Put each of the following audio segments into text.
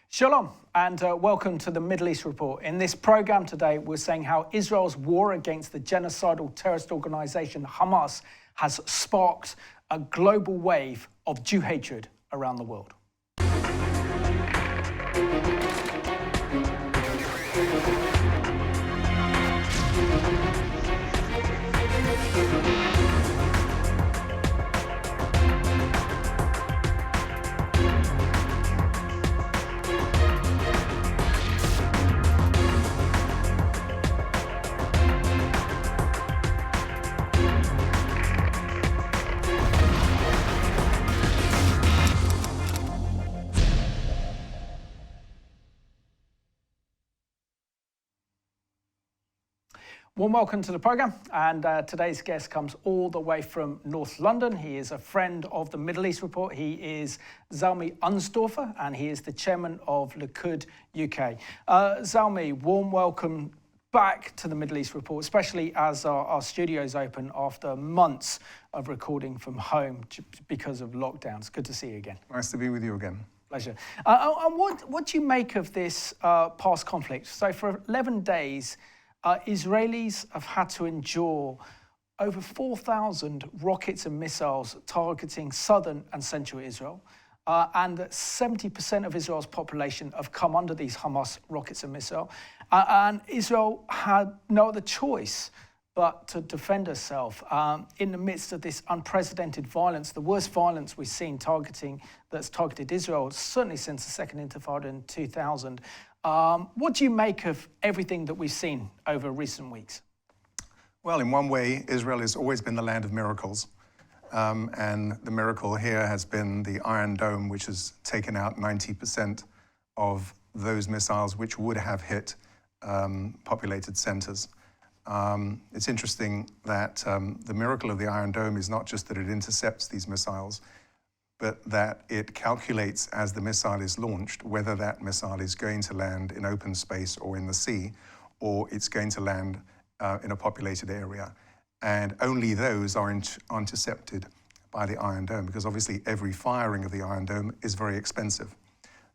Shalom and welcome to the Middle East Report. In this program today, we're saying how Israel's war against the genocidal terrorist organization Hamas has sparked a global wave of Jew hatred around the world. Warm welcome to the programme, and today's guest comes all the way from North London. He is a friend of the Middle East Report. He is Zalmi and he is the chairman of Likud UK. Zalmi, warm welcome back to the Middle East Report, especially as our studios open after months of recording from home because of lockdowns. Good to see you again. Nice to be with you again. Pleasure. And what do you make of this past conflict? So for 11 days, Israelis have had to endure over 4,000 rockets and missiles targeting southern and central Israel, and 70% of Israel's population have come under these Hamas rockets and missiles. And Israel had no other choice but to defend herself in the midst of this unprecedented violence, the worst violence we've seen that's targeted Israel, certainly since the Second Intifada in 2000. What do you make of everything that we've seen over recent weeks? Well, in one way, Israel has always been the land of miracles. And the miracle here has been the Iron Dome, which has taken out 90% of those missiles which would have hit populated centers. It's interesting that the miracle of the Iron Dome is not just that it intercepts these missiles, but that it calculates as the missile is launched whether that missile is going to land in open space or in the sea, or it's going to land in a populated area. And only those are intercepted by the Iron Dome, because obviously every firing of the Iron Dome is very expensive.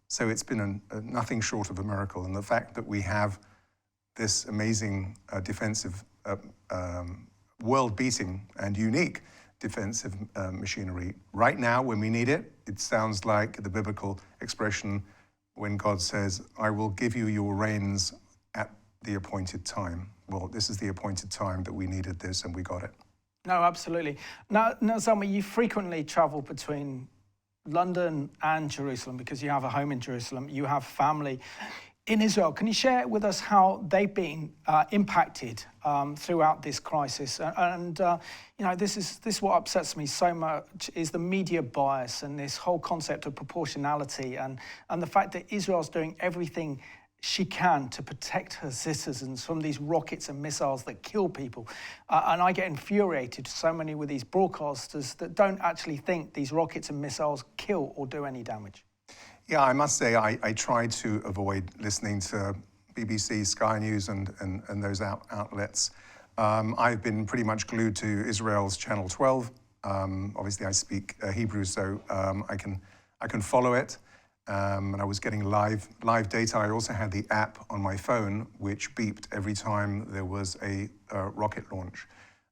So it's been nothing short of a miracle. And the fact that we have this amazing defensive, world-beating and unique defensive machinery. Right now, when we need it, it sounds like the biblical expression when God says, I will give you your reins at the appointed time. Well, this is the appointed time that we needed this, and we got it. No, absolutely. Now, Zalmi, you frequently travel between London and Jerusalem because you have a home in Jerusalem, you have family in Israel. Can you share with us how they've been impacted throughout this crisis? And this is what upsets me so much is the media bias and this whole concept of proportionality and the fact that Israel's doing everything she can to protect her citizens from these rockets and missiles that kill people. And I get infuriated, so many with these broadcasters that don't actually think these rockets and missiles kill or do any damage. Yeah, I must say I try to avoid listening to BBC, Sky News and those outlets. I've been pretty much glued to Israel's Channel 12. Obviously, I speak Hebrew, so I can follow it. And I was getting live data. I also had the app on my phone, which beeped every time there was a rocket launch.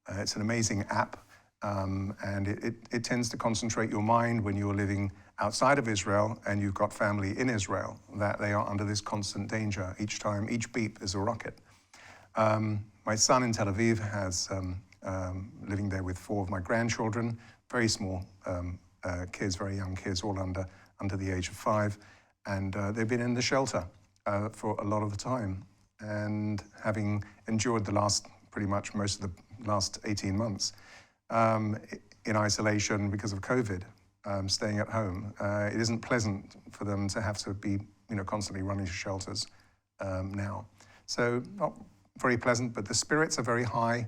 It's an amazing app, and it tends to concentrate your mind when you're living outside of Israel and you've got family in Israel, that they are under this constant danger. Each beep is a rocket. My son in Tel Aviv has, living there with 4 of my grandchildren, very small kids, very young kids, all under the age of 5. And they've been in the shelter for a lot of the time. And having endured pretty much most of the last 18 months in isolation because of COVID, staying at home. It isn't pleasant for them to have to be, constantly running to shelters now. So not very pleasant, but the spirits are very high.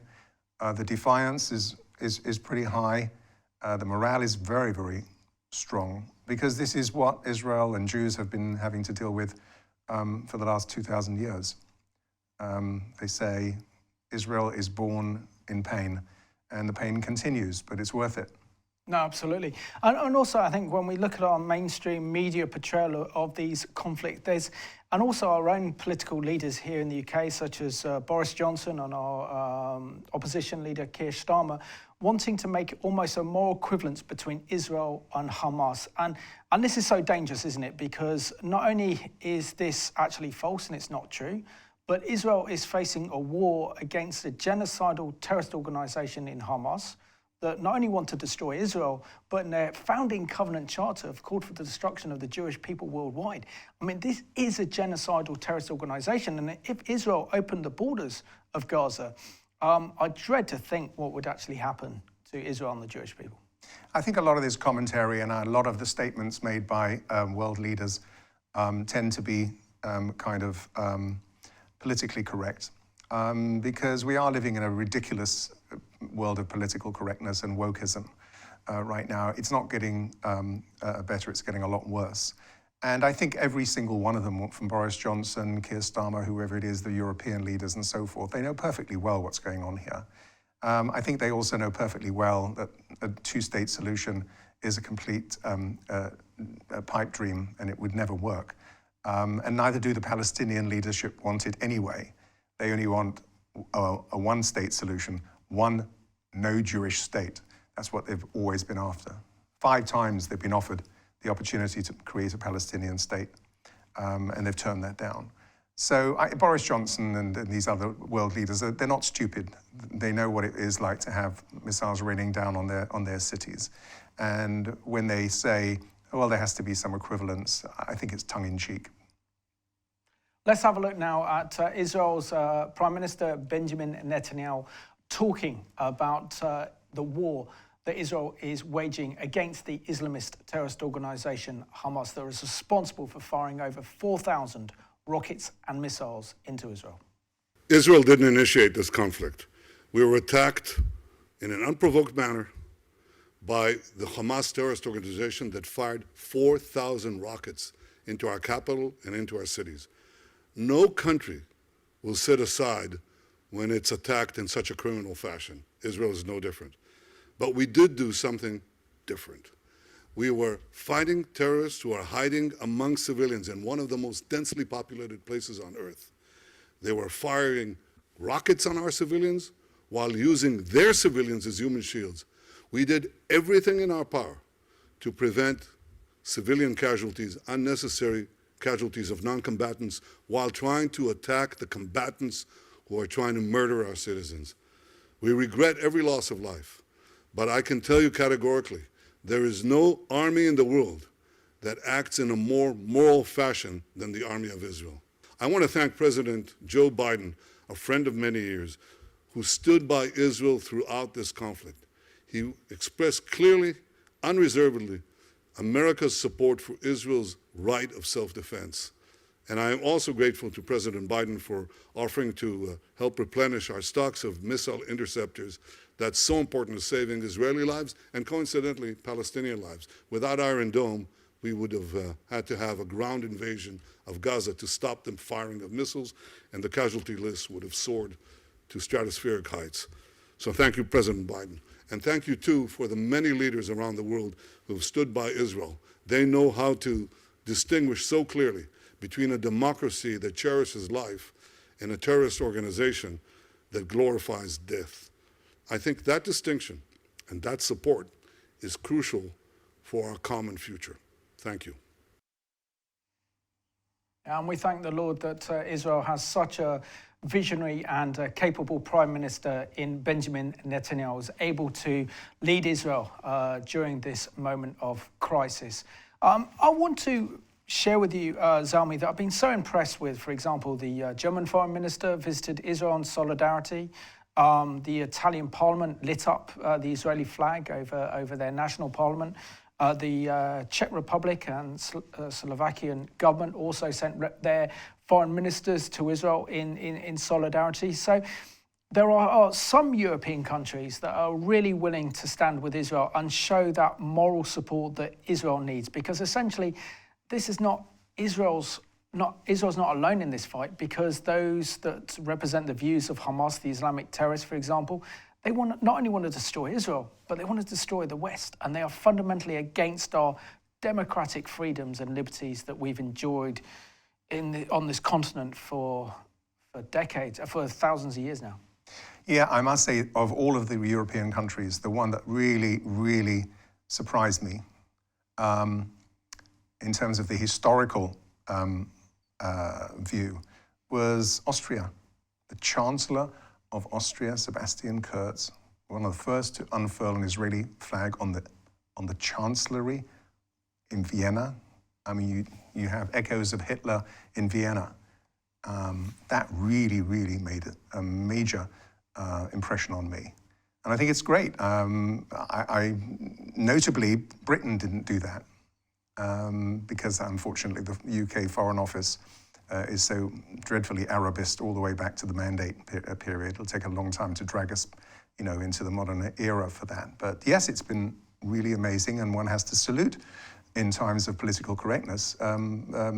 The defiance is pretty high. The morale is very, very strong, because this is what Israel and Jews have been having to deal with for the last 2,000 years. They say Israel is born in pain, and the pain continues, but it's worth it. No, absolutely. And also, I think when we look at our mainstream media portrayal of these conflicts, and also our own political leaders here in the UK, such as Boris Johnson and our opposition leader Keir Starmer, wanting to make almost a moral equivalence between Israel and Hamas. And this is so dangerous, isn't it? Because not only is this actually false and it's not true, but Israel is facing a war against a genocidal terrorist organization in Hamas that not only want to destroy Israel, but in their founding covenant charter have called for the destruction of the Jewish people worldwide. I mean, this is a genocidal terrorist organization. And if Israel opened the borders of Gaza, I dread to think what would actually happen to Israel and the Jewish people. I think a lot of this commentary and a lot of the statements made by world leaders tend to be politically correct. Because we are living in a ridiculous world of political correctness and wokeism right now. It's not getting better, it's getting a lot worse. And I think every single one of them, from Boris Johnson, Keir Starmer, whoever it is, the European leaders and so forth, they know perfectly well what's going on here. I think they also know perfectly well that a two-state solution is a complete pipe dream and it would never work. And neither do the Palestinian leadership want it anyway. They only want a one-state solution, one no-Jewish state. That's what they've always been after. 5 times they've been offered the opportunity to create a Palestinian state, and they've turned that down. So Boris Johnson and these other world leaders, they're not stupid. They know what it is like to have missiles raining down on their cities. And when they say, well, there has to be some equivalence, I think it's tongue-in-cheek. Let's have a look now at Israel's Prime Minister Benjamin Netanyahu talking about the war that Israel is waging against the Islamist terrorist organization Hamas that is responsible for firing over 4,000 rockets and missiles into Israel. Israel didn't initiate this conflict. We were attacked in an unprovoked manner by the Hamas terrorist organization that fired 4,000 rockets into our capital and into our cities. No country will sit aside when it's attacked in such a criminal fashion. Israel is no different. But we did do something different. We were fighting terrorists who are hiding among civilians in one of the most densely populated places on earth. They were firing rockets on our civilians while using their civilians as human shields. We did everything in our power to prevent civilian casualties, unnecessary casualties of non-combatants, while trying to attack the combatants who are trying to murder our citizens. We regret every loss of life, but I can tell you categorically, there is no army in the world that acts in a more moral fashion than the Army of Israel. I want to thank President Joe Biden, a friend of many years, who stood by Israel throughout this conflict. He expressed clearly, unreservedly, America's support for Israel's right of self-defense. And I am also grateful to President Biden for offering to help replenish our stocks of missile interceptors. That's so important to saving Israeli lives and, coincidentally, Palestinian lives. Without Iron Dome, we would have had to have a ground invasion of Gaza to stop them firing of missiles, and the casualty list would have soared to stratospheric heights. So thank you, President Biden. And thank you, too, for the many leaders around the world who have stood by Israel. They know how to distinguish so clearly between a democracy that cherishes life and a terrorist organization that glorifies death. I think that distinction and that support is crucial for our common future. Thank you. And we thank the Lord that Israel has such a visionary and capable Prime Minister in Benjamin Netanyahu, is able to lead Israel during this moment of crisis. I want to share with you, Zalmi, that I've been so impressed with, for example, the German Foreign Minister visited Israel in solidarity. The Italian Parliament lit up the Israeli flag over their national parliament. The Czech Republic and Slovakian government also sent their foreign ministers to Israel in solidarity. So there are some European countries that are really willing to stand with Israel and show that moral support that Israel needs, because essentially this is not Israel's not alone in this fight, because those that represent the views of Hamas, the Islamic terrorists, for example, They not only want to destroy Israel, but they want to destroy the West. And they are fundamentally against our democratic freedoms and liberties that we've enjoyed on this continent for decades, for thousands of years now. Yeah, I must say, of all of the European countries, the one that really, really surprised me in terms of the historical view was Austria. The Chancellor of Austria, Sebastian Kurz, one of the first to unfurl an Israeli flag on the Chancellery in Vienna. I mean, you have echoes of Hitler in Vienna. That really, really made a major impression on me. And I think it's great. Notably, Britain didn't do that because, unfortunately, the UK Foreign Office is so dreadfully Arabist all the way back to the Mandate period. It'll take a long time to drag us, into the modern era for that. But yes, it's been really amazing, and one has to salute, in times of political correctness,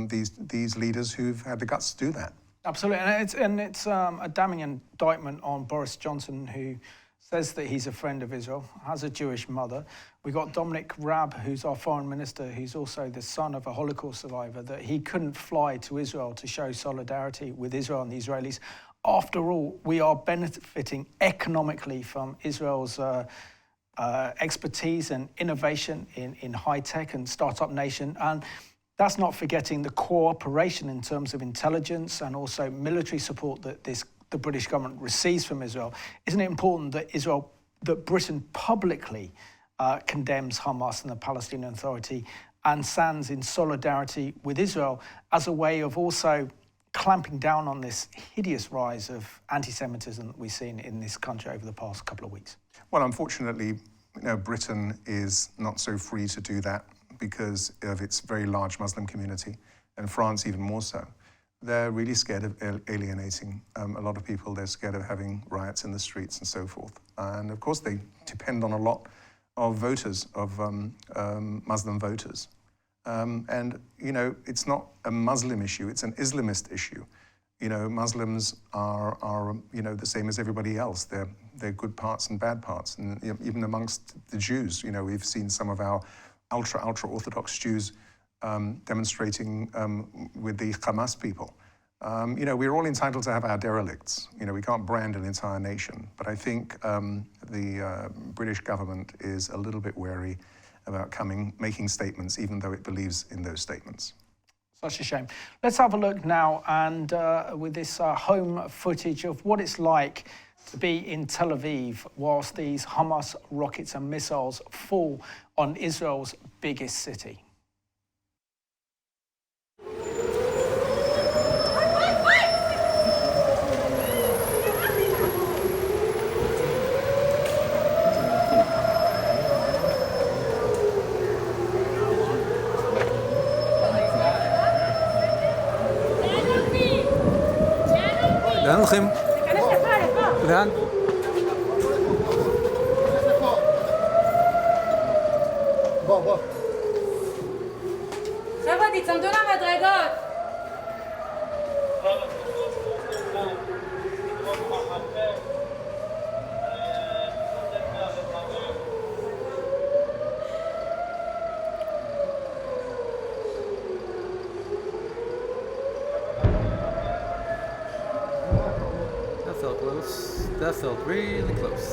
these leaders who've had the guts to do that. Absolutely, and it's a damning indictment on Boris Johnson, who says that he's a friend of Israel, has a Jewish mother. We've got Dominic Raab, who's our foreign minister, who's also the son of a Holocaust survivor, that he couldn't fly to Israel to show solidarity with Israel and the Israelis. After all, we are benefiting economically from Israel's expertise and innovation in high-tech and startup nation. And that's not forgetting the cooperation in terms of intelligence and also military support that the British government receives from Israel. Isn't it important that Britain publicly condemns Hamas and the Palestinian Authority and stands in solidarity with Israel as a way of also clamping down on this hideous rise of anti-Semitism that we've seen in this country over the past couple of weeks? Well, unfortunately, Britain is not so free to do that because of its very large Muslim community, and France even more so. They're really scared of alienating a lot of people. They're scared of having riots in the streets and so forth. And of course, they depend on a lot of voters, of Muslim voters. And, it's not a Muslim issue, it's an Islamist issue. Muslims are the same as everybody else. They're good parts and bad parts. And even amongst the Jews, we've seen some of our ultra-Orthodox Jews demonstrating with the Hamas people. We're all entitled to have our derelicts. We can't brand an entire nation. But I think the British government is a little bit wary about making statements, even though it believes in those statements. Such a shame. Let's have a look now, and with this home footage of what it's like to be in Tel Aviv whilst these Hamas rockets and missiles fall on Israel's biggest city. לאן הולכים? תיכנס לפה. לאן? בוא. חבר'ה, תצמדו למדרגות. That felt close. That felt really close.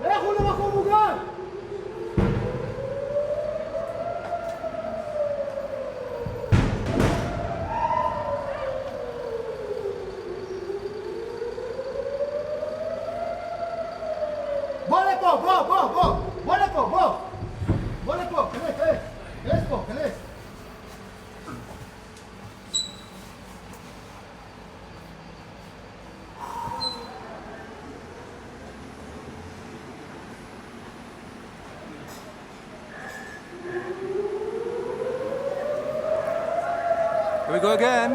לכו למקום מוגן! בוא לפה, כנס פה. Here we go again.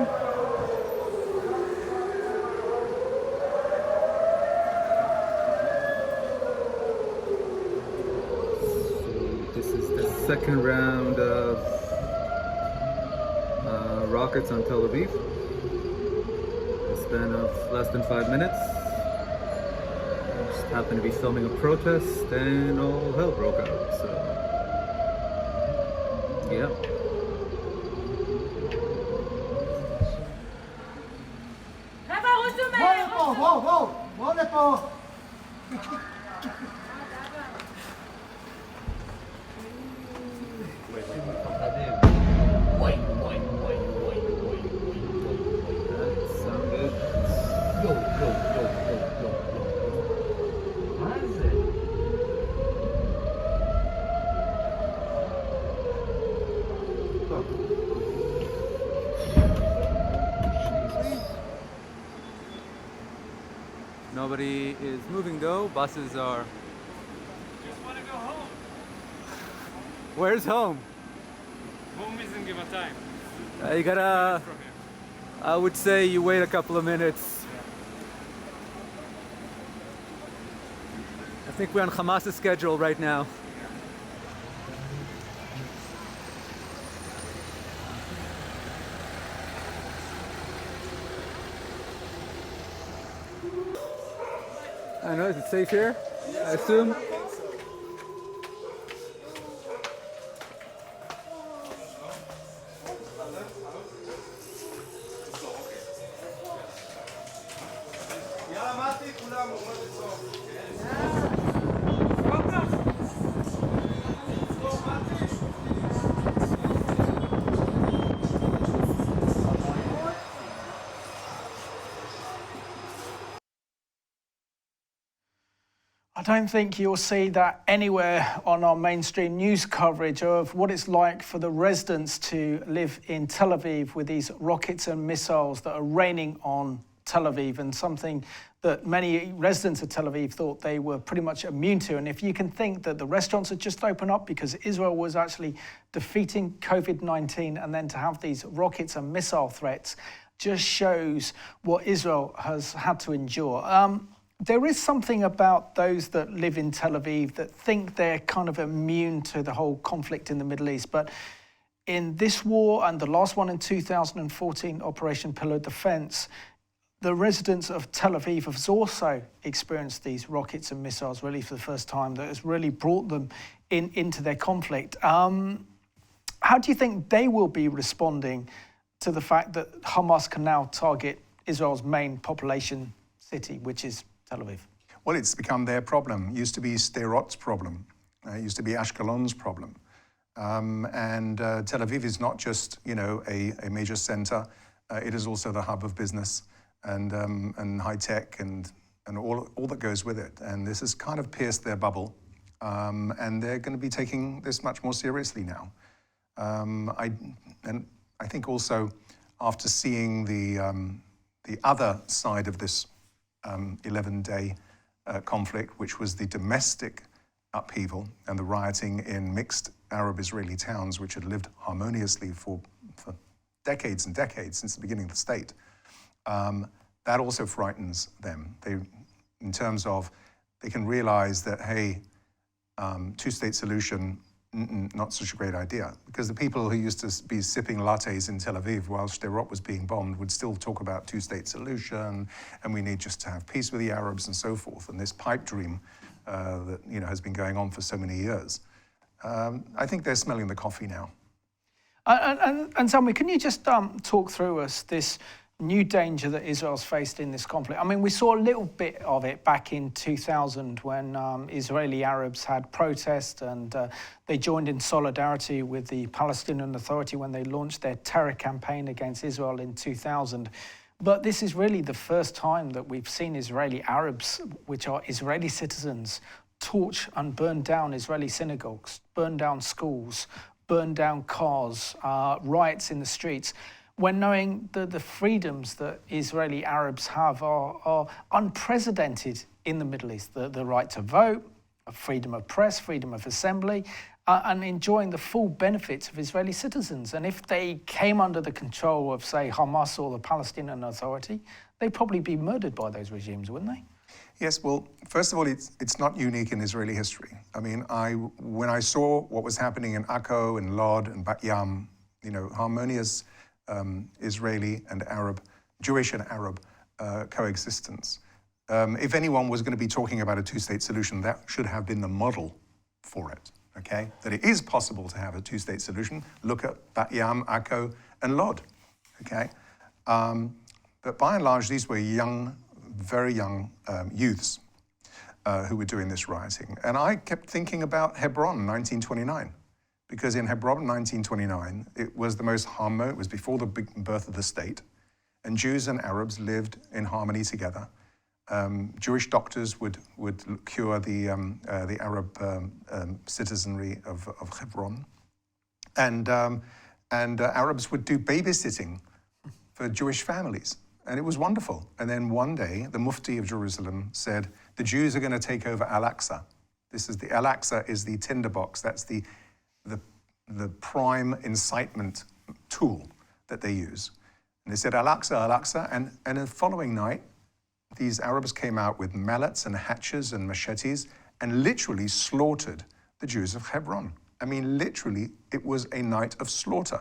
This is the second round of rockets on Tel Aviv. In a span of less than 5 minutes. I just happened to be filming a protest and all hell broke out, so yeah. בוא לפה. Nobody is moving though. Buses are. Just want to go home. Where's home? Home isn't give a time. You gotta. From here. I would say you wait a couple of minutes. I think we're on Hamas's schedule right now. I don't know, is it safe here? I assume? I don't think you'll see that anywhere on our mainstream news coverage of what it's like for the residents to live in Tel Aviv with these rockets and missiles that are raining on Tel Aviv, and something that many residents of Tel Aviv thought they were pretty much immune to. And if you can think that the restaurants had just opened up because Israel was actually defeating COVID-19, and then to have these rockets and missile threats just shows what Israel has had to endure. There is something about those that live in Tel Aviv that think they're kind of immune to the whole conflict in the Middle East. But in this war and the last one in 2014, Operation Pillar Defense, the residents of Tel Aviv have also experienced these rockets and missiles really for the first time. That has really brought them into their conflict. How do you think they will be responding to the fact that Hamas can now target Israel's main population city, which is Tel Aviv? Well, it's become their problem. It used to be Sderot's problem. It used to be Ashkelon's problem. And Tel Aviv is not just, a major center. It is also the hub of business and high tech and all that goes with it. And this has kind of pierced their bubble. And they're going to be taking this much more seriously now. I think also after seeing the other side of this 11-day conflict, which was the domestic upheaval and the rioting in mixed Arab-Israeli towns, which had lived harmoniously for decades and decades since the beginning of the state. That also frightens them. In terms of, they can realize that, hey, two-state solution, not such a great idea, because the people who used to be sipping lattes in Tel Aviv while Sderot was being bombed would still talk about two-state solution, and we need just to have peace with the Arabs and so forth, and this pipe dream that has been going on for so many years. I think they're smelling the coffee now. And Zalmi, can you just talk through us this new danger that Israel's faced in this conflict? I mean, we saw a little bit of it back in 2000 when Israeli Arabs had protests, and they joined in solidarity with the Palestinian Authority when they launched their terror campaign against Israel in 2000. But this is really the first time that we've seen Israeli Arabs, which are Israeli citizens, torch and burn down Israeli synagogues, burn down schools, burn down cars, riots in the streets, when knowing the freedoms that Israeli Arabs have are unprecedented in the Middle East. The right to vote, freedom of press, freedom of assembly, and enjoying the full benefits of Israeli citizens. And if they came under the control of, say, Hamas or the Palestinian Authority, they'd probably be murdered by those regimes, wouldn't they? Yes, well, first of all, it's not unique in Israeli history. I mean, when I saw what was happening in Akko and Lod and Bat Yam, harmonious Israeli and Arab, Jewish and Arab coexistence. If anyone was going to be talking about a two-state solution, that should have been the model for it, okay? That it is possible to have a two-state solution. Look at Bat Yam, Akko, and Lod, okay? But by and large, these were young, very young youths who were doing this rioting. And I kept thinking about Hebron, 1929, because in Hebron, 1929, it was the most harmonious, it was before the birth of the state, and Jews and Arabs lived in harmony together. Jewish doctors would cure the Arab citizenry of Hebron, and Arabs would do babysitting for Jewish families, and it was wonderful. And then one day, the Mufti of Jerusalem said, the Jews are going to take over Al-Aqsa. Al-Aqsa is the tinderbox. That's the prime incitement tool that they use. And they said, Al-Aqsa, Al-Aqsa, and the following night, these Arabs came out with mallets and hatchets and machetes and literally slaughtered the Jews of Hebron. I mean, literally, it was a night of slaughter.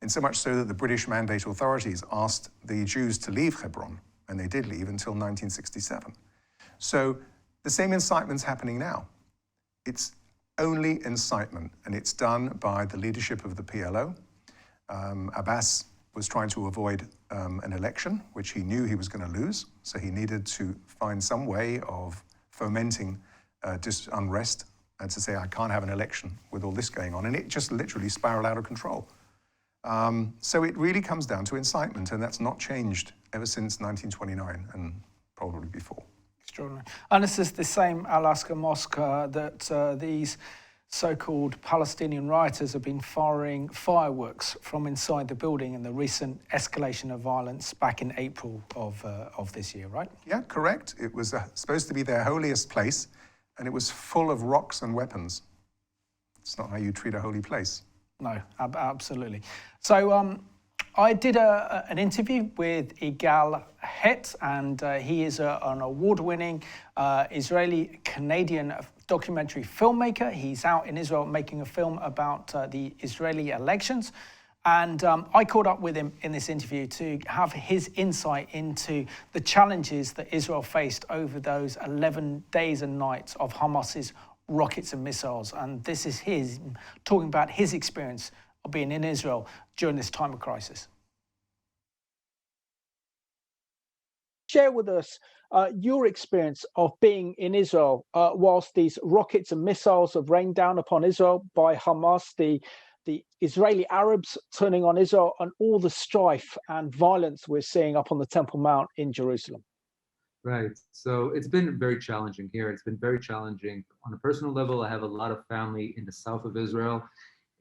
And so much so that the British Mandate authorities asked the Jews to leave Hebron, and they did leave until 1967. So the same incitement's happening now. It's only incitement, and it's done by the leadership of the PLO. Abbas was trying to avoid an election, which he knew he was going to lose, so he needed to find some way of fomenting unrest and to say, I can't have an election with all this going on, and it just literally spiraled out of control. So it really comes down to incitement, and that's not changed ever since 1929 and probably before. Extraordinary. And this is the same Al-Aqsa Mosque that these so-called Palestinian rioters have been firing fireworks from inside the building in the recent escalation of violence back in April of this year, right? Yeah, correct. It was supposed to be their holiest place, and it was full of rocks and weapons. It's not how you treat a holy place. No, absolutely. So I did an interview with Igal Het, and he is an award-winning Israeli-Canadian documentary filmmaker. He's out in Israel making a film about the Israeli elections. And I caught up with him in this interview to have his insight into the challenges that Israel faced over those 11 days and nights of Hamas's rockets and missiles. And this is his talking about his experience of being in Israel during this time of crisis. Share with us your experience of being in Israel whilst these rockets and missiles have rained down upon Israel by Hamas, the Israeli Arabs turning on Israel, and all the strife and violence we're seeing up on the Temple Mount in Jerusalem. Right. So it's been very challenging here. It's been very challenging on a personal level. I have a lot of family in the south of Israel,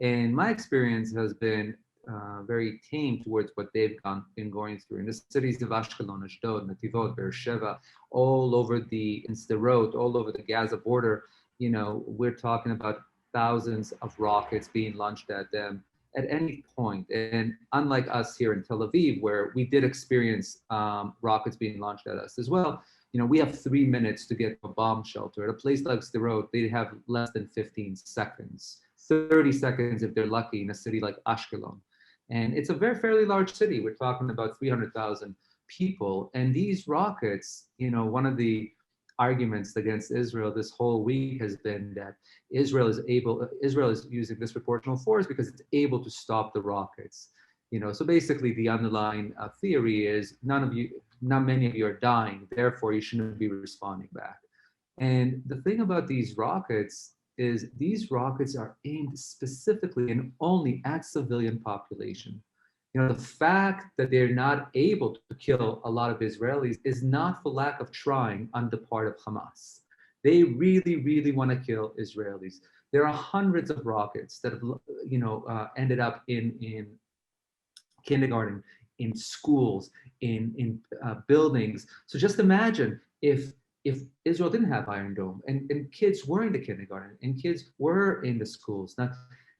and my experience has been very tame towards what they've been going through. In the cities of Ashkelon, Ashdod, Netivot, Beersheba, all over the Sderot, all over the Gaza border, you know, we're talking about thousands of rockets being launched at them at any point. And unlike us here in Tel Aviv, where we did experience rockets being launched at us as well, you know, we have 3 minutes to get to a bomb shelter. At a place like Sderot, they have less than 15 seconds, 30 seconds if they're lucky in a city like Ashkelon. And it's a fairly large city. We're talking about 300,000 people. And these rockets, you know, one of the arguments against Israel this whole week has been that Israel is using disproportional force because it's able to stop the rockets. You know, so basically the underlying theory is not many of you are dying, therefore you shouldn't be responding back. And the thing about these rockets is these rockets are aimed specifically and only at civilian population. You know, the fact that they're not able to kill a lot of Israelis is not for lack of trying on the part of Hamas. They really, really want to kill Israelis. There are hundreds of rockets that have, you know, ended up in kindergarten, in schools, in buildings. So just imagine if Israel didn't have Iron Dome and kids were in the kindergarten and kids were in the schools.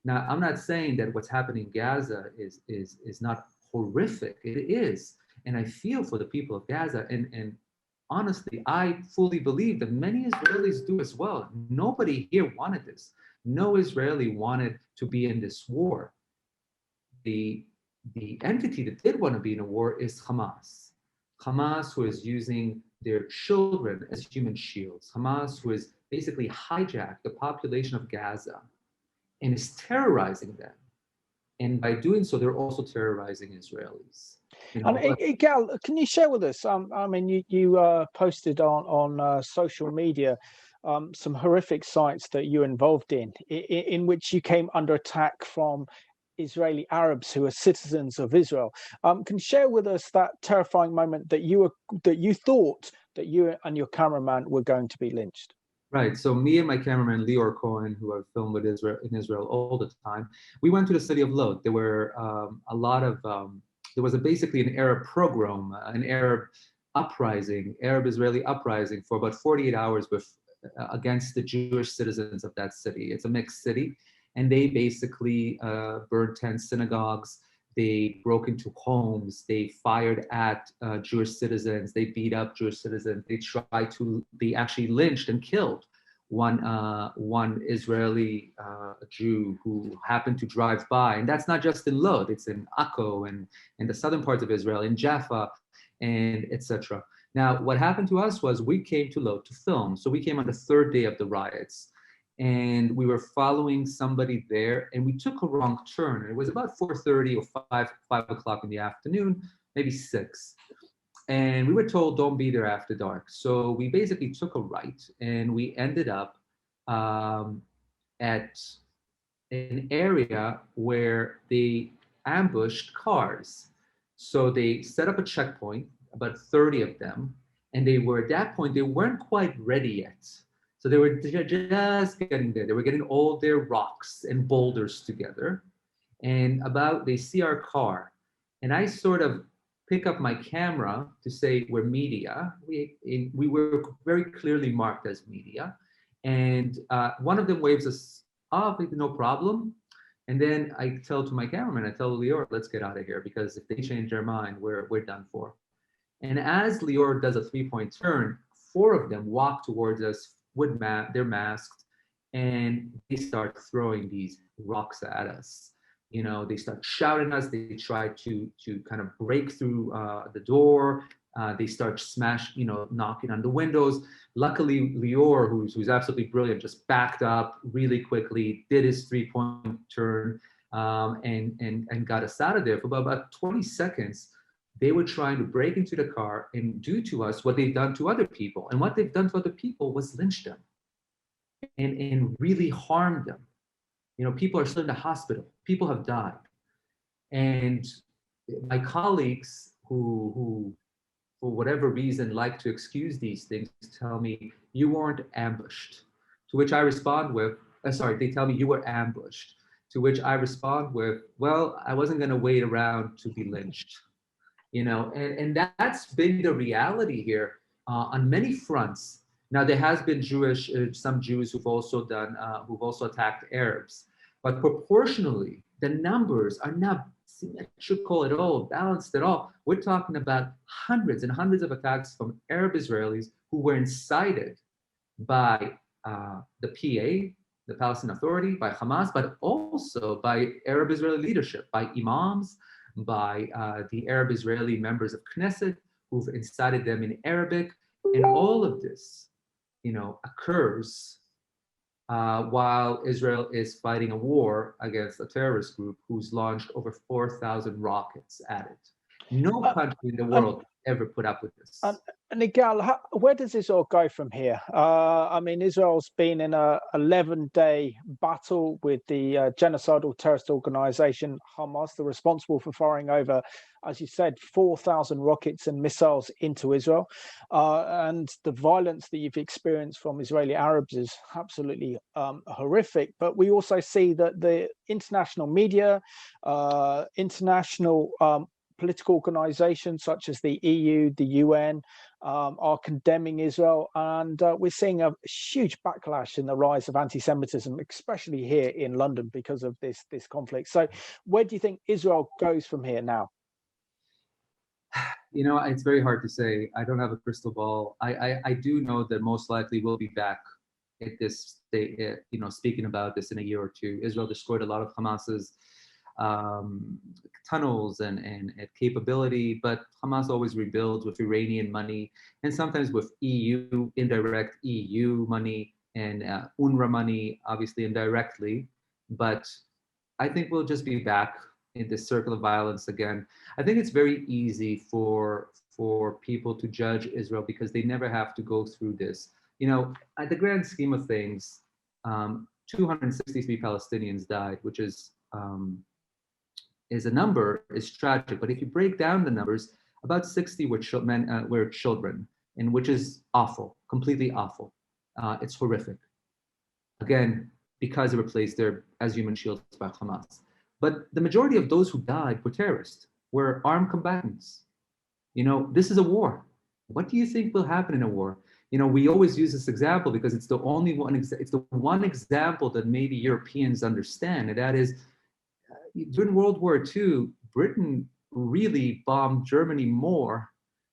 Now, I'm not saying that what's happening in Gaza is not horrific. It is. And I feel for the people of Gaza. And honestly, I fully believe that many Israelis do as well. Nobody here wanted this. No Israeli wanted to be in this war. The The entity that did want to be in a war is Hamas. Hamas, who is using their children as human shields. Hamas, who has basically hijacked the population of Gaza and is terrorizing them. And by doing so, they're also terrorizing Israelis. And Gal, can you share with us? I mean, you posted on social media some horrific sites that you're involved in which you came under attack from Israeli Arabs who are citizens of Israel. Can you share with us that terrifying moment that you thought that you and your cameraman were going to be lynched? Right. So me and my cameraman Lior Cohen, who I've filmed with Israel all the time, we went to the city of Lod. There were a lot of there was basically an Arab pogrom, an Arab uprising, Arab-Israeli uprising for about 48 hours against the Jewish citizens of that city. It's a mixed city, and they basically burned 10 synagogues. They broke into homes. They fired at Jewish citizens. They beat up Jewish citizens. They actually lynched and killed one Israeli Jew who happened to drive by. And that's not just in Lod, it's in Akko and the southern parts of Israel, in Jaffa, and etc. Now, what happened to us was we came to Lod to film. So we came on the third day of the riots. And we were following somebody there, and we took a wrong turn. It was about 4:30 or 5 o'clock in the afternoon, maybe 6. And we were told, don't be there after dark. So we basically took a right, and we ended up at an area where they ambushed cars. So they set up a checkpoint, about 30 of them, and they were, at that point, they weren't quite ready yet. So they were just getting there. They were getting all their rocks and boulders together. And they see our car. And I sort of pick up my camera to say we're media. We were very clearly marked as media. And one of them waves us off, no problem. And then I tell to my cameraman, I tell Lior, let's get out of here, because if they change their mind, we're done for. And as Lior does a 3-point turn, 4 of them walk towards us with they're masked, and they start throwing these rocks at us. You know, they start shouting at us. They try to kind of break through the door. They start knocking on the windows. Luckily, Lior, who's absolutely brilliant, just backed up really quickly, did his 3-point turn, and got us out of there. For about 20 seconds, they were trying to break into the car and do to us what they've done to other people. And what they've done to other people was lynch them and really harm them. You know, people are still in the hospital. People have died. And my colleagues who for whatever reason, like to excuse these things, tell me, you weren't ambushed. To which I respond with, they tell me you were ambushed. To which I respond with, well, I wasn't gonna wait around to be lynched. You know, and that's been the reality here on many fronts. Now, there has been some Jews who've also attacked Arabs, but proportionally, the numbers are not symmetrical at all, balanced at all. We're talking about hundreds and hundreds of attacks from Arab Israelis who were incited by the PA, the Palestinian Authority, by Hamas, but also by Arab Israeli leadership, by imams, by the Arab Israeli members of Knesset who've incited them in Arabic. And all of this, you know, occurs while Israel is fighting a war against a terrorist group who's launched over 4,000 rockets at it. No country in the world ever put up with this. And Igal, where does this all go from here? I mean, Israel's been in a 11-day battle with the genocidal terrorist organization Hamas. They're responsible for firing over, as you said, 4,000 rockets and missiles into Israel. And the violence that you've experienced from Israeli Arabs is absolutely horrific. But we also see that the international media, international political organizations such as the EU, the UN, are condemning Israel, and we're seeing a huge backlash in the rise of anti-Semitism, especially here in London, because of this conflict. So, where do you think Israel goes from here now? You know, it's very hard to say. I don't have a crystal ball. I do know that most likely we'll be back at this state, you know, speaking about this in a year or two. Israel destroyed a lot of Hamas's tunnels and capability, but Hamas always rebuilds with Iranian money and sometimes with indirect EU money and UNRWA money, obviously indirectly. But I think we'll just be back in this circle of violence again. I think it's very easy for people to judge Israel because they never have to go through this. At the grand scheme of things, 263 Palestinians died, which is a number, is tragic. But if you break down the numbers, about 60 were children, and which is awful, completely awful. It's horrific. Again, because they were placed there as human shields by Hamas. But the majority of those who died were terrorists, were armed combatants. This is a war. What do you think will happen in a war? We always use this example because it's the only one. It's the one example that maybe Europeans understand, and that is during World War II, Britain really bombed Germany more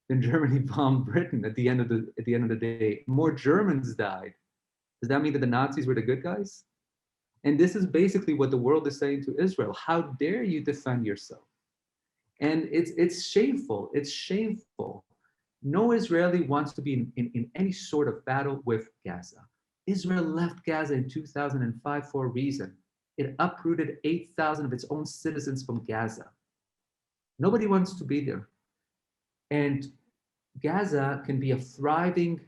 than Germany bombed Britain. At the end of the day, more Germans died. Does that mean that the Nazis were the good guys? And this is basically what the world is saying to Israel. How dare you defend yourself? And it's shameful. It's shameful. No Israeli wants to be in any sort of battle with Gaza. Israel left Gaza in 2005 for a reason. It uprooted 8,000 of its own citizens from Gaza. Nobody wants to be there. And Gaza can be a thriving,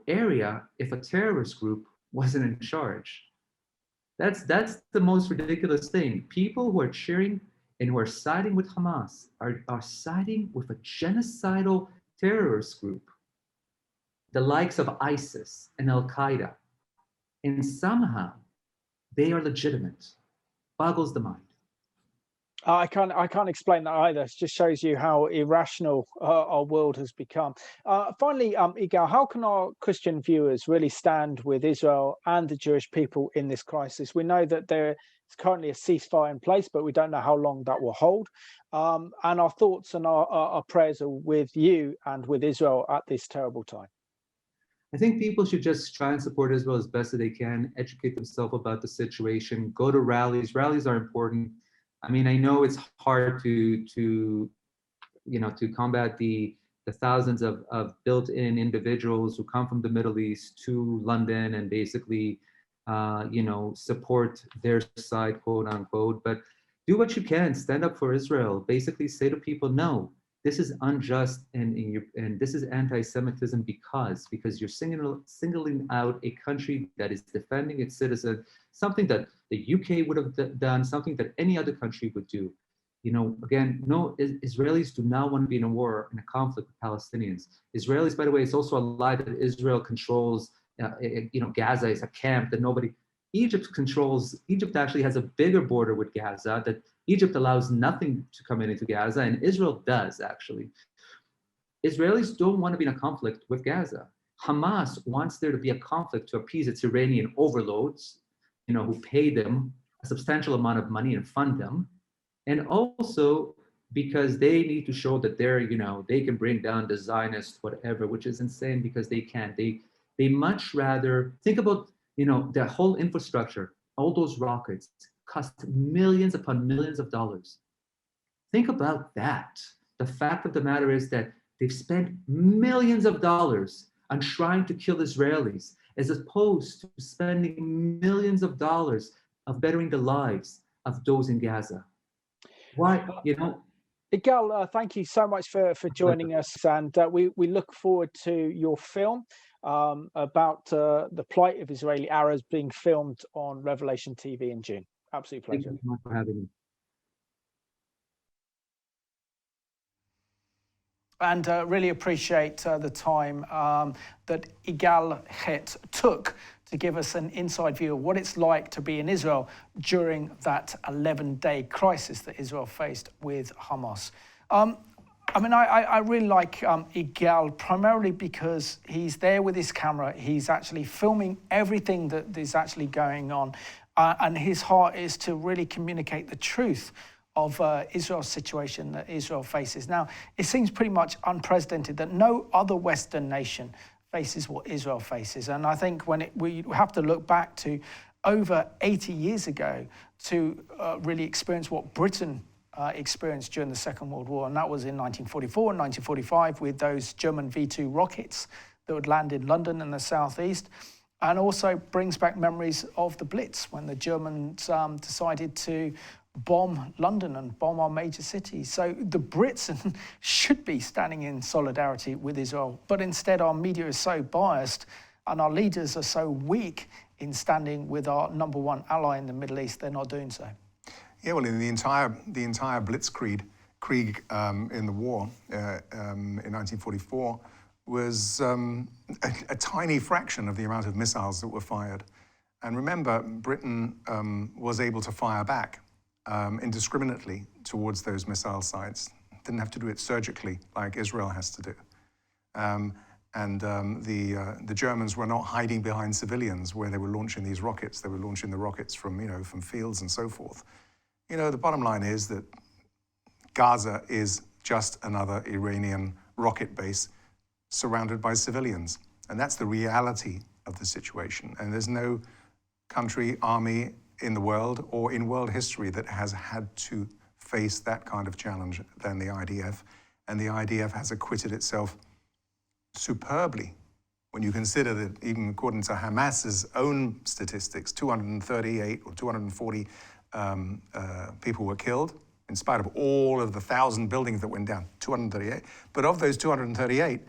area if a terrorist group wasn't in charge. That's the most ridiculous thing. People who are cheering and who are siding with Hamas are siding with a genocidal terrorist group, the likes of ISIS and Al-Qaeda. And somehow they are legitimate. Boggles the mind. I can't explain that either. It just shows you how irrational our world has become. Finally, Igal, how can our Christian viewers really stand with Israel and the Jewish people in this crisis? We know that there is currently a ceasefire in place, but we don't know how long that will hold. And our thoughts and our prayers are with you and with Israel at this terrible time. I think people should just try and support Israel as best as they can, educate themselves about the situation, go to rallies. Rallies are important. I mean, I know it's hard to combat the thousands of built-in individuals who come from the Middle East to London and basically, support their side, quote unquote. But do what you can, stand up for Israel. Basically, say to people, no, this is unjust and this is anti-Semitism because you're singling out a country that is defending its citizens, something that the UK would have done, something that any other country would do. Again, no, Israelis do not want to be in a war, in a conflict with Palestinians. Israelis, by the way, it's also a lie that Israel controls, Gaza is a camp that nobody. Egypt actually has a bigger border with Gaza, that Egypt allows nothing to come into Gaza, and Israel does, actually. Israelis don't want to be in a conflict with Gaza. Hamas wants there to be a conflict to appease its Iranian overlords, who pay them a substantial amount of money and fund them. And also because they need to show that they can bring down the Zionist whatever, which is insane because they can't. They much rather think about, the whole infrastructure, all those rockets cost millions upon millions of dollars. Think about that. The fact of the matter is that they've spent millions of dollars on trying to kill Israelis, as opposed to spending millions of dollars of bettering the lives of those in Gaza. Why, Igal, thank you so much for joining us, and we look forward to your film about the plight of Israeli Arabs being filmed on Revelation TV in June. Absolute pleasure. Thank you so much for having me. And really appreciate the time that Igal Het took to give us an inside view of what it's like to be in Israel during that 11-day crisis that Israel faced with Hamas. I really like Igal primarily because he's there with his camera. He's actually filming everything that is actually going on. And his heart is to really communicate the truth of Israel's situation that Israel faces. Now, it seems pretty much unprecedented that no other Western nation faces what Israel faces. And I think we have to look back to over 80 years ago to really experience what Britain experienced during the Second World War, and that was in 1944 and 1945 with those German V2 rockets that would land in London and the southeast, and also brings back memories of the Blitz when the Germans decided to bomb London and bomb our major cities. So the Brits should be standing in solidarity with Israel, but instead our media is so biased and our leaders are so weak in standing with our number one ally in the Middle East, they're not doing so. Yeah, well, in the entire Blitzkrieg in the war in 1944 was a tiny fraction of the amount of missiles that were fired. And remember, Britain was able to fire back indiscriminately towards those missile sites. Didn't have to do it surgically like Israel has to do. The Germans were not hiding behind civilians where they were launching these rockets. They were launching the rockets from, from fields and so forth. The bottom line is that Gaza is just another Iranian rocket base surrounded by civilians. And that's the reality of the situation. And there's no country, army in the world or in world history that has had to face that kind of challenge than the IDF. And the IDF has acquitted itself superbly when you consider that even according to Hamas's own statistics, 238 or 240 people were killed, in spite of all of the 1,000 buildings that went down, 238. But of those 238,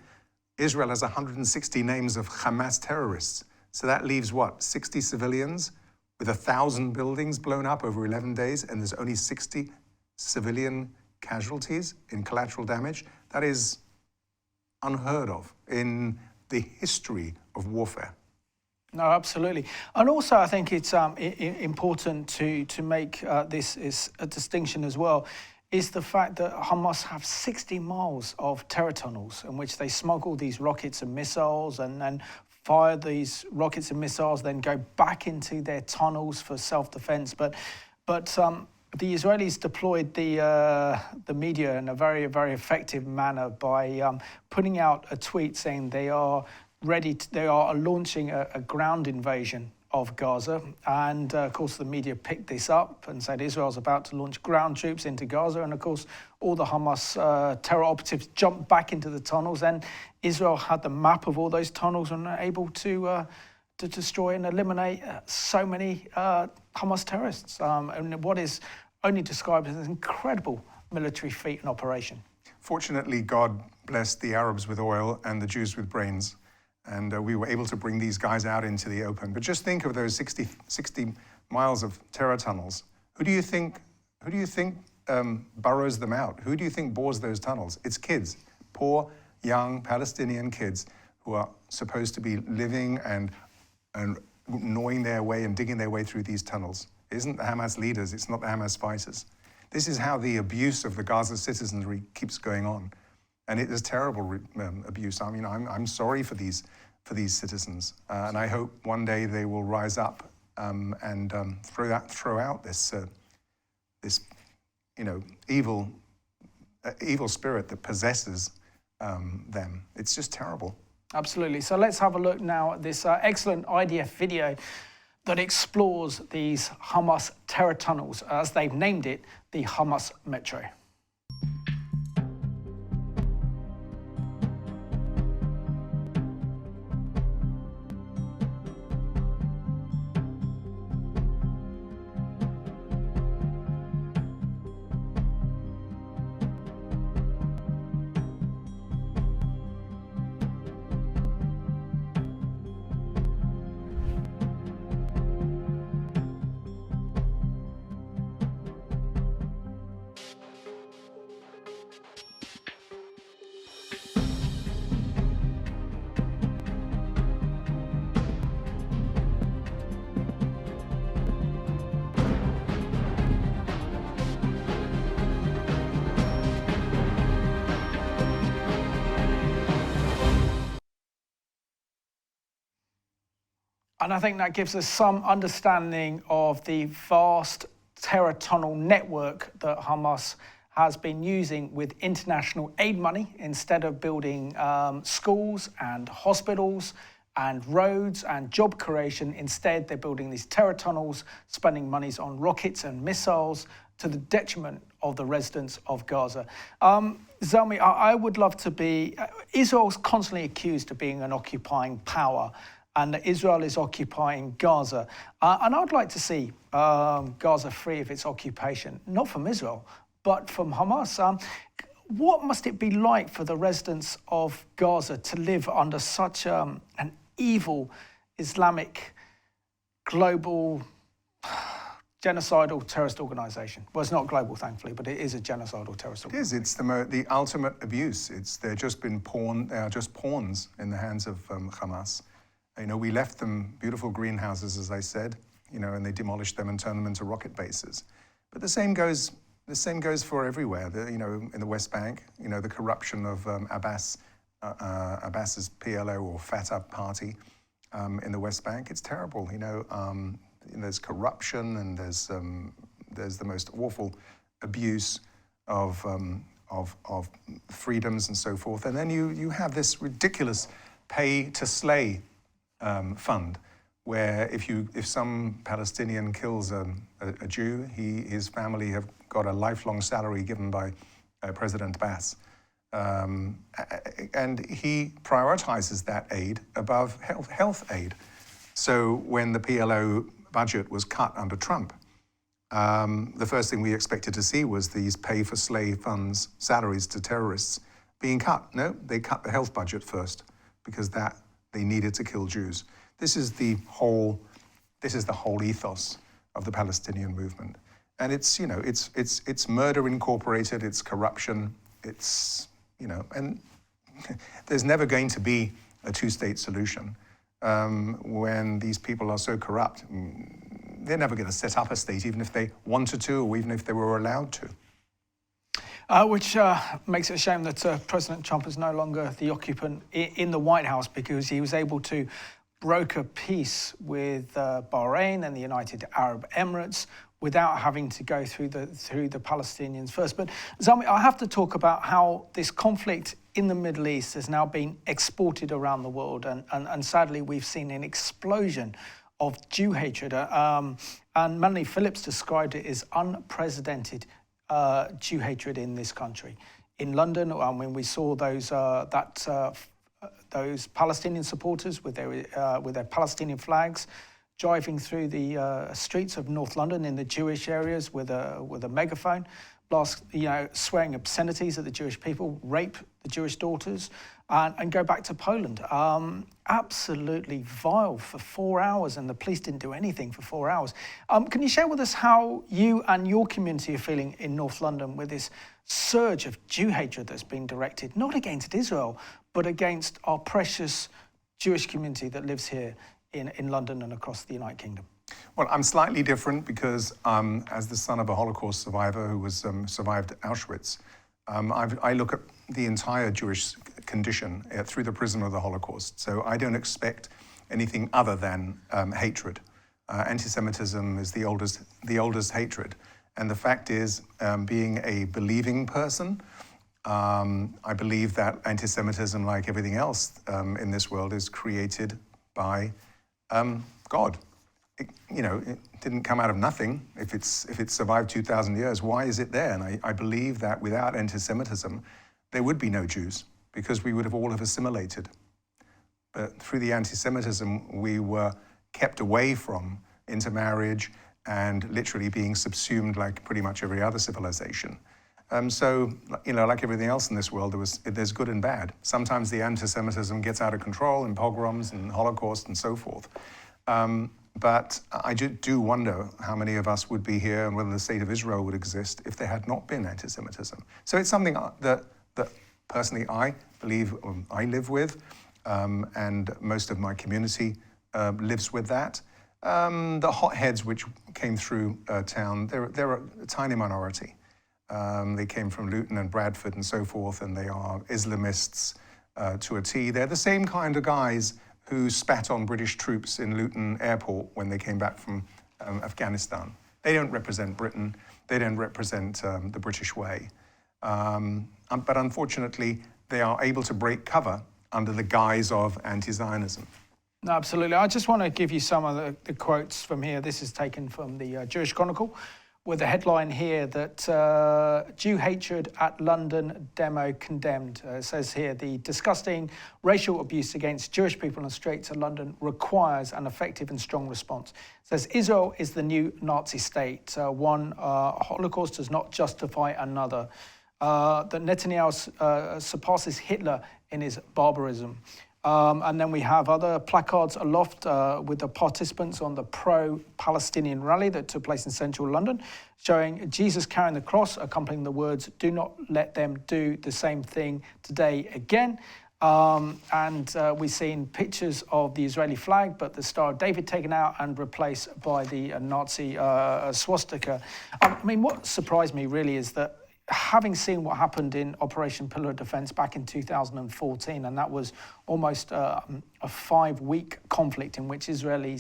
Israel has 160 names of Hamas terrorists. So that leaves what, 60 civilians with 1,000 buildings blown up over 11 days, and there's only 60 civilian casualties in collateral damage? That is unheard of in the history of warfare. No, absolutely. And also I think it's important to make this is a distinction as well, is the fact that Hamas have 60 miles of terror tunnels in which they smuggle these rockets and missiles and then fire these rockets and missiles, then go back into their tunnels for self-defense. But the Israelis deployed the media in a very, very effective manner by putting out a tweet saying they are launching a ground invasion of Gaza. And of course, the media picked this up and said Israel's about to launch ground troops into Gaza. And of course, all the Hamas terror operatives jumped back into the tunnels. And Israel had the map of all those tunnels and were able to destroy and eliminate so many Hamas terrorists. And what is only described as an incredible military feat and operation. Fortunately, God blessed the Arabs with oil and the Jews with brains. And we were able to bring these guys out into the open. But just think of those 60 miles of terror tunnels. Who do you think burrows them out? Who do you think bores those tunnels? It's kids, poor, young Palestinian kids who are supposed to be living and gnawing their way and digging their way through these tunnels. It isn't the Hamas leaders, it's not the Hamas fighters. This is how the abuse of the Gaza citizenry keeps going on. And it is terrible abuse. I mean, I'm sorry for these citizens, and I hope one day they will rise up and throw out this evil spirit that possesses them. It's just terrible. Absolutely. So let's have a look now at this excellent IDF video that explores these Hamas terror tunnels, as they've named it, the Hamas Metro. And I think that gives us some understanding of the vast terror tunnel network that Hamas has been using with international aid money instead of building schools and hospitals and roads and job creation. Instead, they're building these terror tunnels, spending monies on rockets and missiles to the detriment of the residents of Gaza. Zalmi, I would love to be... Israel's constantly accused of being an occupying power, and that Israel is occupying Gaza. And I'd like to see Gaza free of its occupation, not from Israel, but from Hamas. What must it be like for the residents of Gaza to live under such an evil Islamic global genocidal terrorist organization? Well, it's not global, thankfully, but it is a genocidal terrorist organization. It is. It's the ultimate abuse. They're just been they are just pawns in the hands of Hamas. You know, we left them beautiful greenhouses, as I said, you know, and they demolished them and turned them into rocket bases. But the same goes for everywhere. You know, in the West Bank, you know, the corruption of Abbas's PLO or Fatah party in the West Bank. It's terrible. You know, there's corruption and there's the most awful abuse of freedoms and so forth. And then you have this ridiculous pay to slay fund, where if some Palestinian kills a Jew, his family have got a lifelong salary given by President Abbas. And he prioritizes that aid above health aid. So when the PLO budget was cut under Trump, the first thing we expected to see was these pay-for-slay funds, salaries to terrorists being cut. No, they cut the health budget first because they needed to kill Jews. This is the whole ethos of the Palestinian movement, and it's murder incorporated, it's corruption, it's and there's never going to be a two-state solution when these people are so corrupt. They're never going to set up a state, even if they wanted to, or even if they were allowed to. Which makes it a shame that President Trump is no longer the occupant in the White House, because he was able to broker peace with Bahrain and the United Arab Emirates without having to go through the Palestinians first. But Zalmi, I have to talk about how this conflict in the Middle East has now been exported around the world, and sadly we've seen an explosion of Jew hatred. And Melanie Phillips described it as unprecedented Jew hatred in this country. In London, when we saw those Palestinian supporters with their Palestinian flags driving through the streets of North London in the Jewish areas with a megaphone, swearing obscenities at the Jewish people, rape the Jewish daughters, and go back to Poland. Absolutely vile for 4 hours, and the police didn't do anything for 4 hours. Can you share with us how you and your community are feeling in North London with this surge of Jew hatred that's been directed, not against Israel, but against our precious Jewish community that lives here in London and across the United Kingdom? Well, I'm slightly different because as the son of a Holocaust survivor who survived Auschwitz, I look at the entire Jewish condition through the prism of the Holocaust. So I don't expect anything other than hatred. Anti-Semitism is the oldest hatred. And the fact is, being a believing person, I believe that anti-Semitism, like everything else in this world, is created by God. It didn't come out of nothing. If it's survived 2,000 years, why is it there? And I believe that without anti-Semitism, there would be no Jews, because we would have all have assimilated. But through the anti-Semitism, we were kept away from intermarriage and literally being subsumed like pretty much every other civilization. So, like everything else in this world, there's good and bad. Sometimes the anti-Semitism gets out of control in pogroms and Holocaust and so forth. But I do wonder how many of us would be here and whether the state of Israel would exist if there had not been anti-Semitism. So it's something that personally I believe I live with, and most of my community lives with that. The hotheads which came through town, they're a tiny minority. They came from Luton and Bradford and so forth, and they are Islamists to a T. They're the same kind of guys who spat on British troops in Luton Airport when they came back from Afghanistan. They don't represent Britain. They don't represent the British way. But unfortunately, they are able to break cover under the guise of anti-Zionism. No, absolutely. I just want to give you some of the quotes from here. This is taken from the Jewish Chronicle, with a headline here that Jew hatred at London demo condemned. It says here, the disgusting racial abuse against Jewish people on the streets of London requires an effective and strong response. It says Israel is the new Nazi state. One Holocaust does not justify another. That Netanyahu surpasses Hitler in his barbarism. And then we have other placards aloft with the participants on the pro-Palestinian rally that took place in central London, showing Jesus carrying the cross, accompanying the words, "Do not let them do the same thing today again." We've seen pictures of the Israeli flag, but the Star of David taken out and replaced by the Nazi swastika. I mean, what surprised me really is that, having seen what happened in Operation Pillar of Defense back in 2014, and that was almost a 5-week conflict in which the Israeli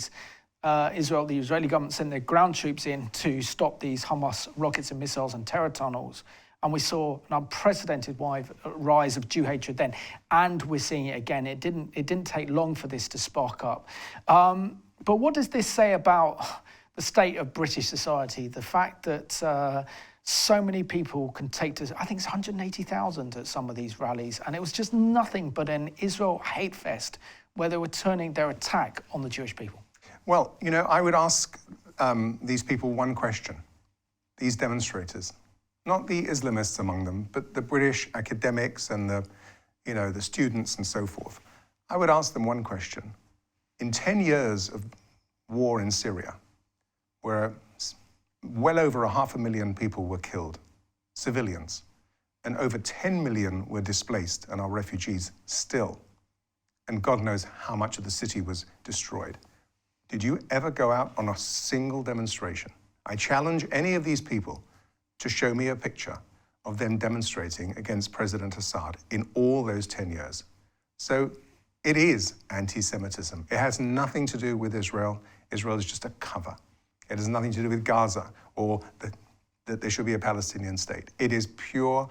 government sent their ground troops in to stop these Hamas rockets and missiles and terror tunnels. And we saw an unprecedented rise of Jew hatred then, and we're seeing it again. It didn't take long for this to spark up. But what does this say about the state of British society? The fact that so many people can take to, I think it's 180,000 at some of these rallies, and it was just nothing but an Israel hate fest where they were turning their attack on the Jewish people. Well, you know, I would ask these people one question, these demonstrators, not the Islamists among them, but the British academics and the students and so forth. I would ask them one question. In 10 years of war in Syria, where well over 500,000 people were killed, civilians, and over 10 million were displaced and are refugees still. And God knows how much of the city was destroyed. Did you ever go out on a single demonstration? I challenge any of these people to show me a picture of them demonstrating against President Assad in all those 10 years. So it is anti-Semitism. It has nothing to do with Israel. Israel is just a cover. It has nothing to do with Gaza or that there should be a Palestinian state. It is pure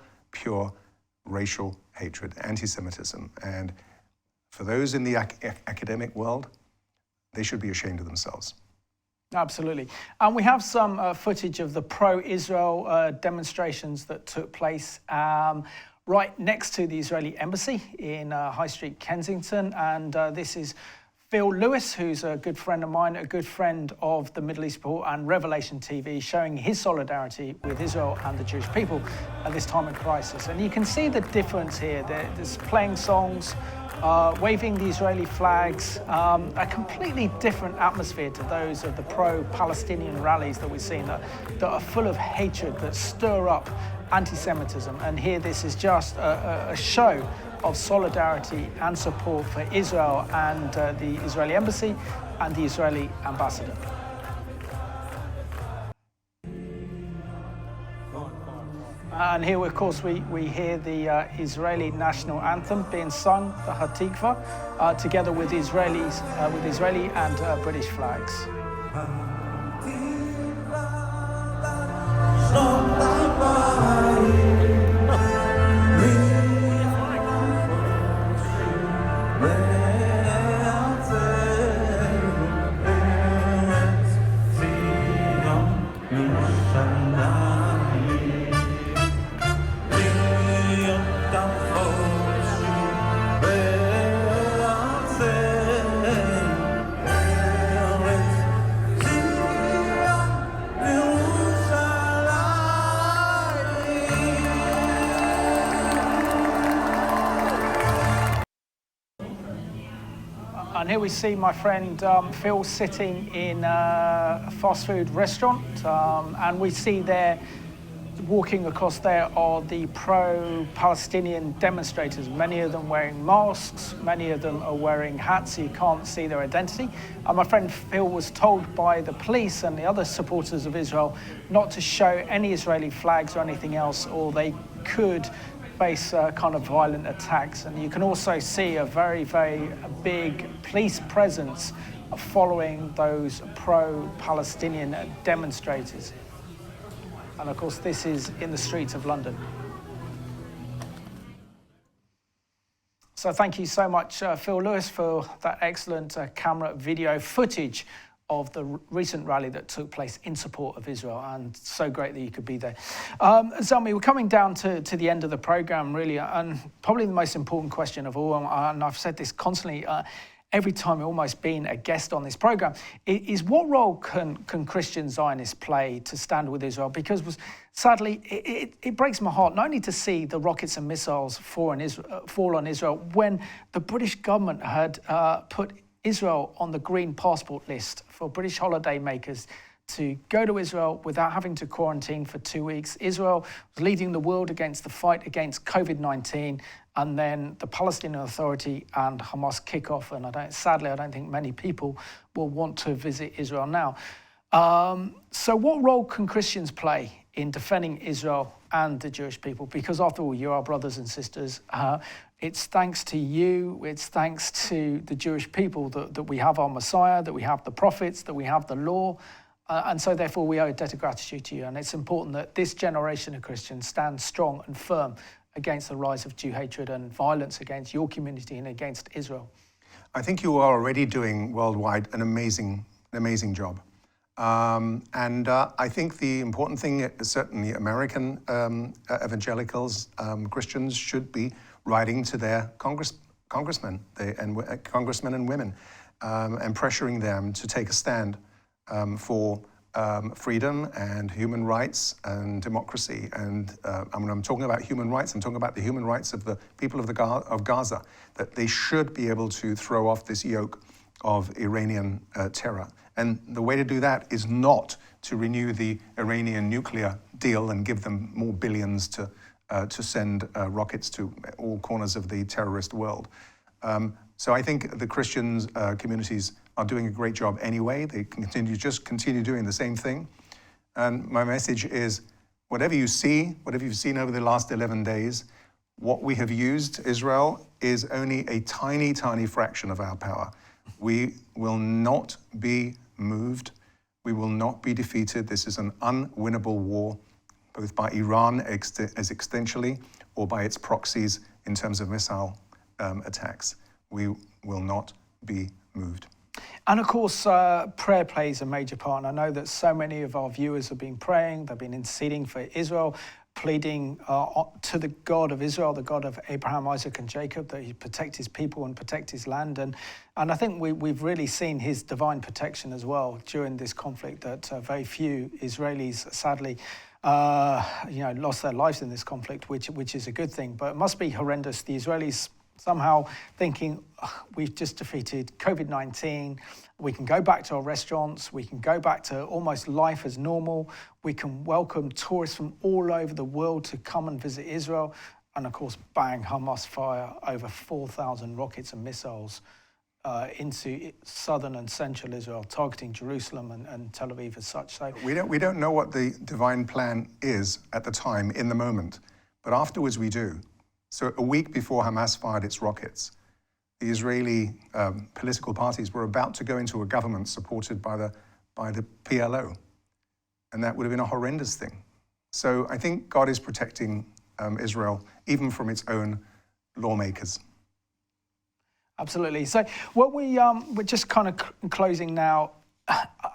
racial hatred, anti-Semitism. And for those in the academic world, they should be ashamed of themselves. Absolutely. And we have some footage of the pro-Israel demonstrations that took place right next to the Israeli embassy in High Street, Kensington. And this is Phil Lewis, who's a good friend of mine, a good friend of the Middle East Report and Revelation TV, showing his solidarity with Israel and the Jewish people at this time of crisis. And you can see the difference here. There's playing songs, waving the Israeli flags, a completely different atmosphere to those of the pro-Palestinian rallies that we've seen that are full of hatred, that stir up anti-Semitism. And here this is just a show of solidarity and support for Israel and the Israeli embassy and the Israeli ambassador. And here, of course, we hear the Israeli national anthem being sung, the Hatikva, together with Israeli and British flags. And here we see my friend Phil sitting in a fast food restaurant, and we see there, walking across there, are the pro-Palestinian demonstrators, many of them wearing masks, many of them are wearing hats so you can't see their identity. And my friend Phil was told by the police and the other supporters of Israel not to show any Israeli flags or anything else, or they could face kind of violent attacks. And you can also see a very big police presence following those pro-Palestinian demonstrators. And of course, this is in the streets of London. So thank you so much, Phil Lewis, for that excellent camera video footage of the recent rally that took place in support of Israel, and so great that you could be there. Zalmi, we're coming down to the end of the program, really, and probably the most important question of all, and I've said this constantly every time I've almost been a guest on this program, is what role can Christian Zionists play to stand with Israel? Because sadly, it breaks my heart not only to see the rockets and missiles fall on Israel when the British government had put Israel on the green passport list for British holiday makers to go to Israel without having to quarantine for 2 weeks. Israel was leading the world against the fight against COVID-19, and then the Palestinian Authority and Hamas kick off. And sadly, I don't think many people will want to visit Israel now. So what role can Christians play in defending Israel and the Jewish people? Because after all, you're our brothers and sisters. It's thanks to you, it's thanks to the Jewish people that we have our Messiah, that we have the prophets, that we have the law. And so therefore we owe a debt of gratitude to you. And it's important that this generation of Christians stand strong and firm against the rise of Jew hatred and violence against your community and against Israel. I think you are already doing worldwide an amazing job. I think the important thing is certainly American evangelicals, Christians should be writing to their congressmen and women and pressuring them to take a stand for freedom and human rights and democracy. And when I'm talking about human rights, I'm talking about the human rights of the people of Gaza, that they should be able to throw off this yoke of Iranian terror. And the way to do that is not to renew the Iranian nuclear deal and give them more billions to send rockets to all corners of the terrorist world. So I think the Christian communities are doing a great job anyway. They continue doing the same thing. And my message is, whatever you've seen over the last 11 days, what we have used, Israel, is only a tiny, tiny fraction of our power. We will not be moved. We will not be defeated. This is an unwinnable war, both by Iran as extensionally or by its proxies in terms of missile attacks. We will not be moved. And of course, prayer plays a major part. And I know that so many of our viewers have been praying, they've been interceding for Israel, pleading to the God of Israel, the God of Abraham, Isaac, and Jacob, that he protect his people and protect his land. And I think we've really seen his divine protection as well during this conflict, that very few Israelis, sadly, lost their lives in this conflict, which is a good thing. But it must be horrendous. The Israelis somehow thinking, we've just defeated COVID-19, we can go back to our restaurants, we can go back to almost life as normal, we can welcome tourists from all over the world to come and visit Israel, and of course, bang, Hamas fire over 4,000 rockets and missiles into southern and central Israel, targeting Jerusalem and Tel Aviv as such. So we don't know what the divine plan is at the time, in the moment, but afterwards we do. So a week before Hamas fired its rockets, the Israeli political parties were about to go into a government supported by the PLO. And that would have been a horrendous thing. So I think God is protecting Israel, even from its own lawmakers. Absolutely. So what we're just kind of closing now.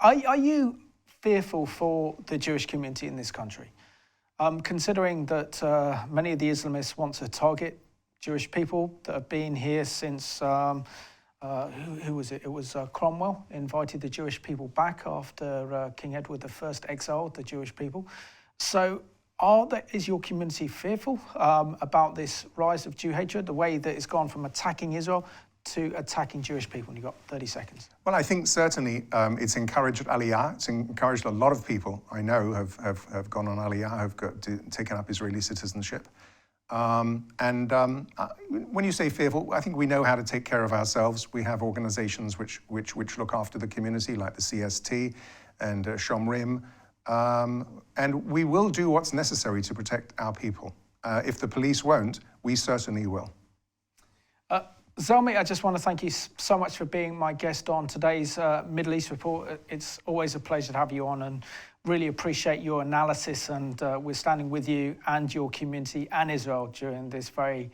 Are you fearful for the Jewish community in this country? Considering that many of the Islamists want to target Jewish people that have been here since, who was it? It was Cromwell invited the Jewish people back after King Edward I exiled the Jewish people. So is your community fearful about this rise of Jew hatred, the way that it's gone from attacking Israel to attacking Jewish people? And you've got 30 seconds. Well, I think certainly it's encouraged Aliyah. It's encouraged a lot of people I know have gone on Aliyah, have taken up Israeli citizenship. When you say fearful, I think we know how to take care of ourselves. We have organizations which look after the community, like the CST and Shomrim. And we will do what's necessary to protect our people. If the police won't, we certainly will. Zalmi, I just want to thank you so much for being my guest on today's Middle East Report. It's always a pleasure to have you on, and really appreciate your analysis, and we're standing with you and your community and Israel during this very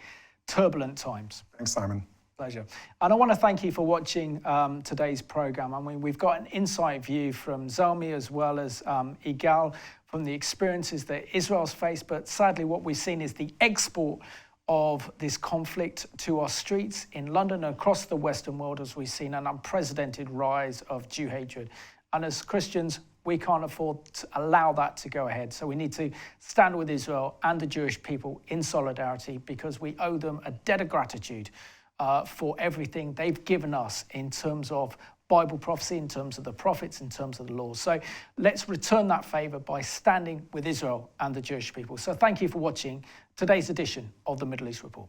turbulent times. Thanks, Simon. Pleasure. And I want to thank you for watching today's program. I mean, we've got an insight view from Zalmi as well as Igal from the experiences that Israel's faced, but sadly what we've seen is the export of this conflict to our streets in London and across the Western world, as we've seen an unprecedented rise of Jew hatred. And as Christians, we can't afford to allow that to go ahead. So we need to stand with Israel and the Jewish people in solidarity, because we owe them a debt of gratitude for everything they've given us in terms of Bible prophecy, in terms of the prophets, in terms of the law. So let's return that favor by standing with Israel and the Jewish people. So thank you for watching today's edition of the Middle East Report.